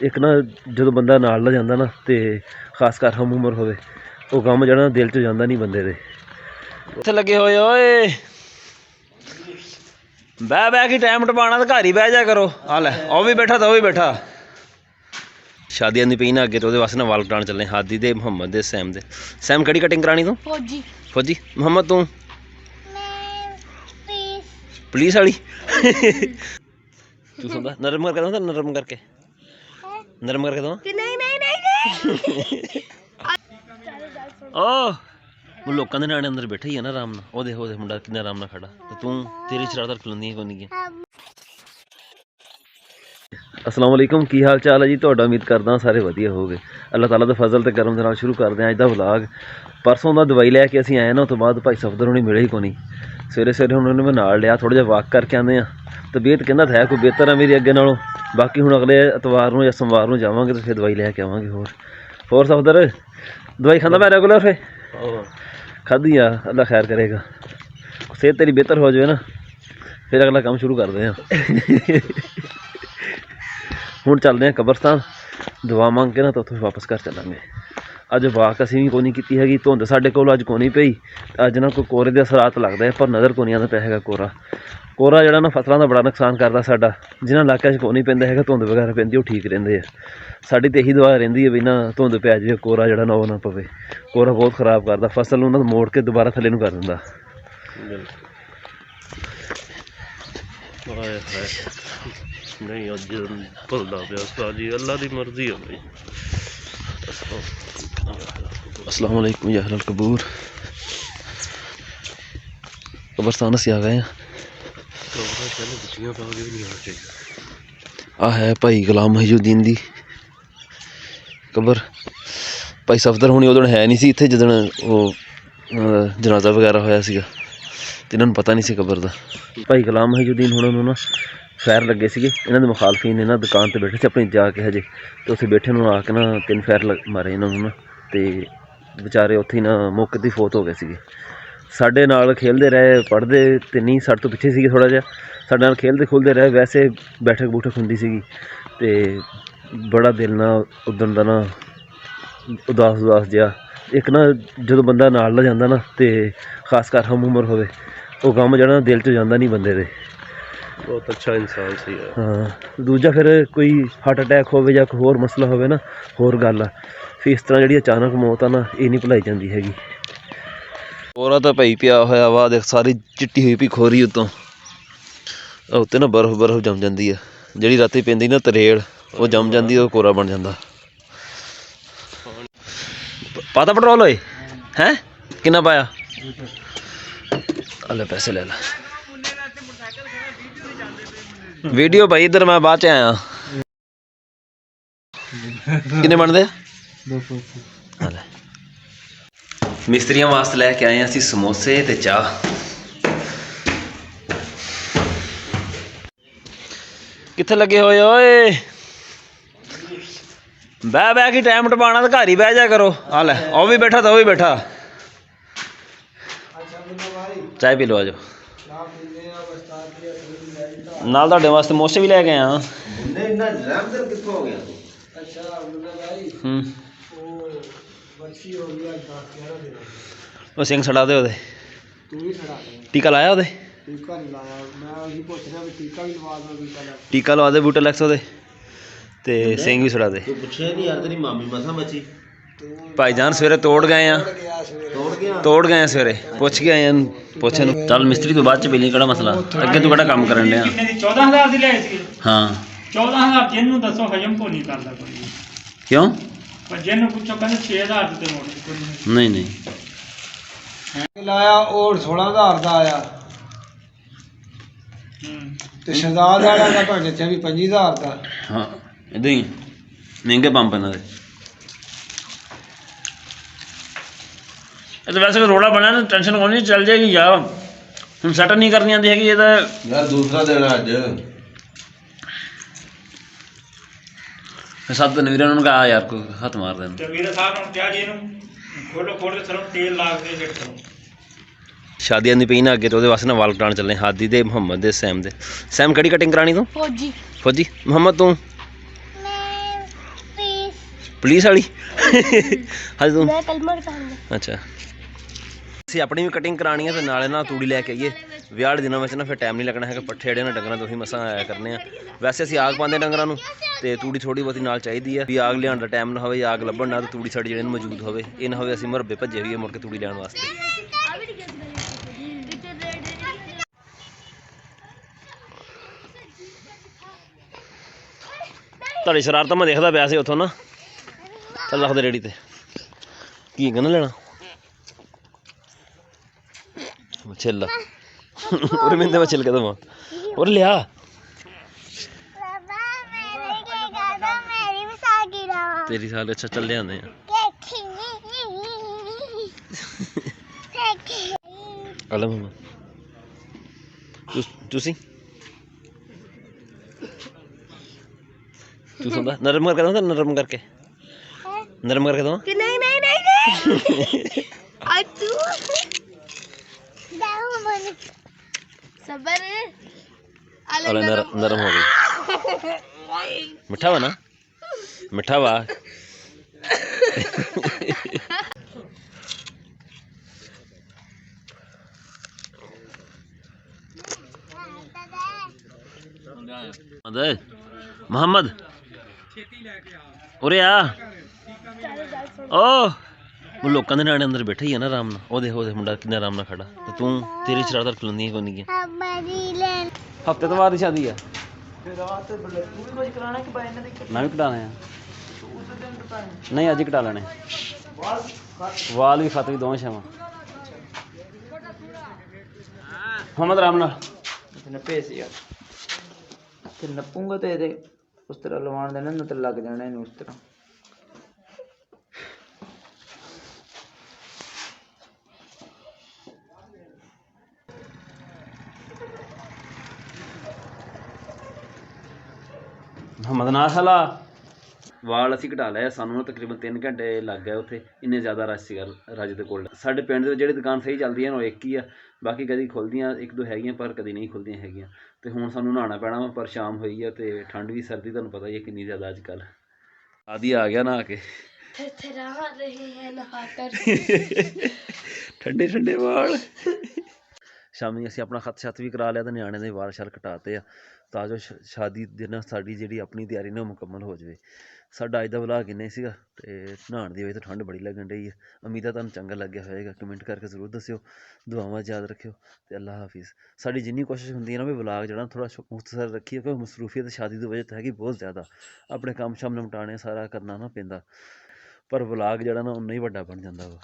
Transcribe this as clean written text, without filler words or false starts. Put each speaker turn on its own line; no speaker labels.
एक ना जो बंदा नाल ला जाता ना तो खास कर हम उम्र होवे वो गम जरा दिल च जाता नहीं बंदे दे। इत्थे लगे होए ओए बह बह के टाइम टपाना तो घर ही बह जा करो। आ लै वह भी बैठा तो वह भी बैठा। शादी आंदी पई ना अगे तो वास्ते ना वाल कटाने चलने हादी दे मुहम्मद दे सैम दे। सैम कड़ी कटिंग करानी तू? फौजी। फौजी। मुहम्मद तू? पुलिस वाली। तू सुनदा नरम करके दो, नरम करके नरम करके दो। नहीं नहीं नहीं ओ वो लोगों के न्याणे अंदर बैठे ही है ना आराम नाल। ओ देख मुंडा किन्ना आराम नाल खड़ा ते तू तेरी शरारत खलोंदी है कोनी। अस्सलाम वालेकुम, की हाल चाल है जी तुहाडा? उम्मीद करदा सारे वधिया हो गए। अल्लाह ताला दे फजल ते करम दे नाल शुरू करदे अज दा व्लॉग। परसों दा दवाई लैके असीं आए ना, उस तो बाद भाई सफदर होनी मिले ही कोनी। सवेरे सवेरे हुण उन्होंने मैं नाल लिया, थोड़ा जिहा वाक करके आने तबीयत कहंदा था कोई बेहतर है मेरी अगे नालों। बाकी हुण अगले एतवार नूं या सोमवार नूं जावांगे तो फिर दवाई लैके आवांगे। होर सफदर दवाई खांदा मैं रेगुलर? फिर खाधी आ, अल्लाह खैर करेगा। सेहत तेरी बेहतर हो जाए ना फिर अगला काम शुरू करते हैं। हुण चलते हैं कब्रस्तान, दुआ मंग के ना तो उत्थों वापस घर चलांगे। अज वाक असीं भी कोनी कीती हैगी, धुंध साडे कोल अज कोनी पई। अज ना कोई कोरे दे असरात लगदे पर नज़र कोनी आंदा पिया हैगा कोरा। कोरा जिहड़ा ना फसलों का बड़ा नुकसान करदा साडा। जिन्हां इलाकिਆਂ 'ਚ कोनी पैंदा हैगा, धुंध वगैरह पैंदी वो ठीक रहिंदे आ। साडी ते यही दुआ रहिंदी है भी ना धुंध पै जाए, कोरा जिहड़ा ना वो ना पवे। कोरा बहुत खराब करदा फसल नूं ना, मोड़ के दोबारा थल्ले नूं कर दिंदा।
नहीं अज भुलदा पिया साजी, अल्लाह दी मर्जी है भाई।
अस्सलाम वालेकुम या अहलल कबूर। कब्रस्तान असीं आ गए हैं। आ है भाई गुलाम मुहीउद्दीन दी कबर। भाई सफदर होनी उदण है नहीं सी इत्थे जिदण वो जनाजा वगैरह होया सीगा ते इन्हां नूं पता नहीं सी कबर दा। भाई गुलाम मुहीउद्दीन हुणां नूं ना फैर लगे सीगे, इन्हां दे मुखालफीन ने ना दुकान ते बैठे सी अपनी जाके हजे, तो उत्थे बैठे नूं आके ना 3 फैर मारे इन्हां नूं ना, ते बेचारे उत्थे ही ना मौके ते फोत हो गए सीगे। साडे नाल खेलदे रहे, पढ़दे ते नहीं साडे तो पिछे सीगे थोड़ा जिहा, साडे नाल खेलदे खुलदे रहे। वैसे बैठक बूठक हुंदी सीगी ते बड़ा दिल ना उदण दा ना उदास जिहा। एक ना जो बंदा नाल ला जांदा ना ते खास कर हम उम्र होवे वो गम जरा दिल च जांदा नहीं बंदे दे।
बहुत अच्छा इंसान सी।
हाँ दूजा फिर कोई हार्ट अटैक होवे या कोई होर मसला होवे ना, होर गल आ। फिर इस तरह जी अचानक मौत आ ना, ये नहीं भुलाई जाती हैगी। कोरा तो भाई पिया होया वा, देख सारी चिट्टी हुई पई खोरी उत्तों, उत्ते ना बर्फ बर्फ जम जाती है। जी राती पैंदी ना तरेड़ वो जम जाती है, कोरा बन जाता। पाता पेट्रोल होए हैं किन्ना पाया? अल्ले पैसे ले ला। वीडियो भाई इधर मैं बाद च आया। किन्ने बनते? मिस्त्रियों वास्ते लैके आए असीं समोसे ते चाह। कित्थे लगे होए ओए बह बह के टाइम टपाना तो घर ही बह जा करो। आ लै वह भी बैठा तो वह भी बैठा। चाय पी लो आ जाओ। नाल तुहाडे वास्ते समोसे भी लैके आया। वो सिंह छड़ा दे ओदे। टीका लाया ओदे? टीका लवा दे बूटेलैक्स ओदे ते सिंह भी छड़ा दे। भाईजान सवेरे तोड़ गए हैं, तोड़ गए सवेरे पुछ के आए पुछे चल मिस्त्री तो बाद च पीली केड़ा मसला अगे तू केड़ा काम करन दिया?
14,000 दी ले सी।
हाँ
14,000 जिन्नू दसो हजम को नहीं करदा कोई।
क्यों?
पर जिन्नू पूछो कहंदे 6,000 ते मोड़
नहीं नहीं
लाया और 16,000 दा आया ते शहजाद वाला दा भांजे 24-25,000 दा।
हाँ इदां ही महंगे पंप इन्हां दे। तो वैसे भी रोड़ा बना ना, टेंशन कोई नहीं, चल जाएगी यार। हम सैट नहीं करनी आती हैगी। ये तो
यार दूसरा दिन अज
सत्त दिन वीर उन्होंने कहा यार कोई हथ मार देना।
ते वीर साहब ने क्या जी नु खोलो खोल के चलो तेल ला के फिर करो।
शादी आंदी पई ना अगे तो वास्ते ना वाल कटाने चलने हादी दे मुहम्मद दे सैम दे। सैम कड़ी कटिंग करानी तू? फौजी। फौजी। मुहम्मद तू? ਪੁਲਿਸ ਵਾਲੀ ਹਾਂਜੀ ਤੂੰ
ਮੈਂ ਕਲਮਾ ਕਰਾਂਗਾ।
ਅੱਛਾ ਅਸੀਂ ਆਪਣੀ ਵੀ ਕਟਿੰਗ ਕਰਾਉਣੀ ਹੈ ਤੇ ਨਾਲੇ ਨਾਲ ਤੂੜੀ ਲੈ ਕੇ ਆਈਏ। ਵਿਆਹ ਵਾਲੇ ਦਿਨਾਂ ਵਿੱਚ ਨਾ ਫਿਰ ਟਾਈਮ ਨਹੀਂ ਲੱਗਣਾ ਹੈਗਾ। ਪੱਠੇ ਜਿਹੜੇ ਨਾ ਡੰਗਰਾਂ ਤੋਂ ਹੀ ਮਸਾਂ ਆਇਆ ਕਰਨੇ ਆ। ਵੈਸੇ ਅਸੀਂ ਆਗ ਪਾਉਂਦੇ ਡੰਗਰਾਂ ਨੂੰ ਤੇ ਤੂੜੀ ਥੋੜੀ ਬਹੁਤੀ ਨਾਲ ਚਾਹੀਦੀ ਆ ਵੀ ਆਗ ਲਿਆਉਣ ਦਾ ਟਾਈਮ ਨਾ ਹੋਵੇ, ਆਗ ਲੱਭਣ ਨਾ ਤੇ ਤੂੜੀ ਸਾਡੀ ਜਿਹੜੇ ਨੂੰ ਮੌਜੂਦ ਹੋਵੇ। ਇਹ ਨਾ ਹੋਵੇ ਅਸੀਂ ਮੁਰੱਬੇ ਭੱਜੇ ਹੋਈਏ ਮੁੜ ਕੇ ਤੂੜੀ ਲੈਣ ਵਾਸਤੇ। ਤੁਹਾਡੀ ਸ਼ਰਾਰਤਾਂ ਮੈਂ ਦੇਖਦਾ ਪਿਆ ਸੀ ਉੱਥੋਂ ਨਾ। ਚੱਲ ਰੱਖਦੇ ਰੇੜੀ ਤੇ ਕੀ ਕਹਿੰਦਾ ਲੈਣਾ ਛਿੱਲ ਉਰੇ ਮਿੰਦੇ ਮੈਂ ਛਿੱਲ ਕੇ ਦੇਵਾਂ ਉਰੇ ਲਿਆ। ਤੇਰੀ ਸਾਲ ਅੱਛਾ ਚੱਲ ਲਿਆਉਂਦੇ ਆ। ਹਲੋ ਮਮਾ ਤੁਸੀਂ ਤੂੰ ਸੁਣਦਾ ਨਰਮ ਕਰਕੇ ਦਵਾਂ ਨਰਮ ਕਰਕੇ ਦਵਾਂ
ਕਿ ਨਹੀਂ ਨਹੀਂ ਨਹੀਂ ਅੱਜ ਸਬਰ
ਅਲੇ ਨਰਮ ਹੋ ਗਈ। ਮਿੱਠਾ ਵਾ ਨਾ ਮਿੱਠਾ ਵਾ। ਮੁਹੰਮਦ ਉਰੇ ਆ। ਉਹ ਲੋਕਾਂ ਦੇ ਨਿਆਣੇ ਅੰਦਰ ਬੈਠੇ ਹੀ ਆ ਨਾ ਆਰਾਮ ਨਾਲ। ਉਹਦੇ ਮੁੰਡਾ ਕਿੰਨਾ ਆਰਾਮ ਨਾਲ ਖੜਾ ਤੇ ਤੂੰ ਤੇਰੀ ਸ਼ਰਾਰਤਾਂ ਖਲੋਂਦੀਆਂ ਕੋਈ ਨਹੀਂ। ਹਫਤੇ ਤੋਂ ਬਾਅਦ ਹੀ ਸ਼ਾਦੀ ਆ। ਮੈਂ ਵੀ ਕਟਾਉਣਾ ਆ। ਨਹੀਂ ਅੱਜ ਹੀ ਕਟਾ ਲੈਣੇ। ਵਾਲ ਵੀ ਖਤ ਵੀ ਦੋਵੇਂ ਛਾਵਾਂ। ਮੁਹੰਮਦ ਆਰਾਮ ਨਾਲ
ਨੱਪੇ ਸੀ ਯਾਰ ਤੇ ਨੱਪੂਗਾ ਤੇ ਇਹਦੇ ਉਸ ਤਰ੍ਹਾਂ ਲਵਾਉਣ ਦੇਣਾ ਨਾ ਤੇ ਲੱਗ ਜਾਣਾ ਇਹਨੂੰ ਉਸ ਤਰ੍ਹਾਂ।
ਮੁਹੰਮਦ ਨਾਸ਼ਾਲਾ ਵਾਲ ਅਸੀਂ ਘਟਾ ਲਿਆ। ਸਾਨੂੰ ਨਾ ਤਕਰੀਬਨ 3 ਘੰਟੇ ਲੱਗ ਗਏ ਉੱਥੇ। ਇੰਨੇ ਜ਼ਿਆਦਾ ਰਸ਼ ਸੀਗਾ ਰਾਜੇ ਦੇ ਕੋਲ। ਸਾਡੇ ਪਿੰਡ ਦੇ ਜਿਹੜੀ ਦੁਕਾਨ ਸਹੀ ਚੱਲਦੀਆਂ ਨੇ ਉਹ ਇੱਕ ਹੀ ਆ। ਬਾਕੀ ਕਦੀ ਖੁੱਲ੍ਹਦੀਆਂ ਇੱਕ ਦੋ ਹੈਗੀਆਂ ਪਰ ਕਦੀ ਨਹੀਂ ਖੁੱਲ੍ਹਦੀਆਂ ਹੈਗੀਆਂ। ਤੇ ਹੁਣ ਸਾਨੂੰ ਨਹਾਉਣਾ ਪੈਣਾ ਵਾ ਪਰ ਸ਼ਾਮ ਹੋਈ ਆ ਤੇ ਠੰਡ ਵੀ ਸਰਦੀ ਤੁਹਾਨੂੰ ਪਤਾ ਹੀ ਹੈ ਕਿੰਨੀ ਜ਼ਿਆਦਾ ਅੱਜ ਕੱਲ੍ਹ। ਆਦੀ ਆ ਗਿਆ ਨਹਾ ਕੇ ਠੰਡੇ ਠੰਡੇ ਵਾਲ। ਸ਼ਾਮੀ ਅਸੀਂ ਆਪਣਾ ਖਤ ਛੱਤ ਵੀ ਕਰਾ ਲਿਆ ਤੇ ਨਿਆਣੇ ਦੇ ਵਾਲ ਸ਼ਾਲ ਕਟਾਤੇ ਆ ਤਾਂ ਜੋ ਸ਼ਾਦੀ ਦੇ ਨਾਲ ਸਾਡੀ ਜਿਹੜੀ ਆਪਣੀ ਤਿਆਰੀ ਨੇ ਉਹ ਮੁਕੰਮਲ ਹੋ ਜਾਵੇ। ਸਾਡਾ ਅੱਜ ਦਾ ਵਲਾਗ ਇੰਨਾ ਹੀ ਸੀਗਾ ਤੇ ਨਹਾਉਣ ਦੀ ਵਜ੍ਹਾ ਤੋਂ ਠੰਡ ਬੜੀ ਲੱਗਣ ਡਈ ਹੈ। ਉਮੀਦ ਹੈ ਤੁਹਾਨੂੰ ਚੰਗਾ ਲੱਗਿਆ ਹੋਏਗਾ। ਕਮੈਂਟ ਕਰਕੇ ਜ਼ਰੂਰ ਦੱਸਿਓ। ਦੁਆਵਾਂ ਯਾਦ ਰੱਖਿਓ ਤੇ ਅੱਲਾ ਹਾਫਿਜ਼। ਸਾਡੀ ਜਿੰਨੀ ਕੋਸ਼ਿਸ਼ ਹੁੰਦੀ ਹੈ ਨਾ ਵੀ ਵਲਾਗ ਜਿਹੜਾ ਥੋੜ੍ਹਾ ਮੁਖਤਸਰ ਰੱਖੀਏ ਕਿਉਂਕਿ ਮਸਰੂਫੀਅਤ ਸ਼ਾਦੀ ਦੀ ਵਜ੍ਹਾ ਤੋਂ ਹੈਗੀ ਬਹੁਤ ਜ਼ਿਆਦਾ। ਆਪਣੇ ਕੰਮ ਸ਼ਾਮ ਨਿਪਟਾਉਣੇ ਸਾਰਾ ਕਰਨਾ ਨਾ ਪੈਂਦਾ ਪਰ ਵਲਾਗ ਜਿਹੜਾ ਨਾ ਉਨਾ ਹੀ ਵੱਡਾ ਬਣ ਜਾਂਦਾ ਵਾ।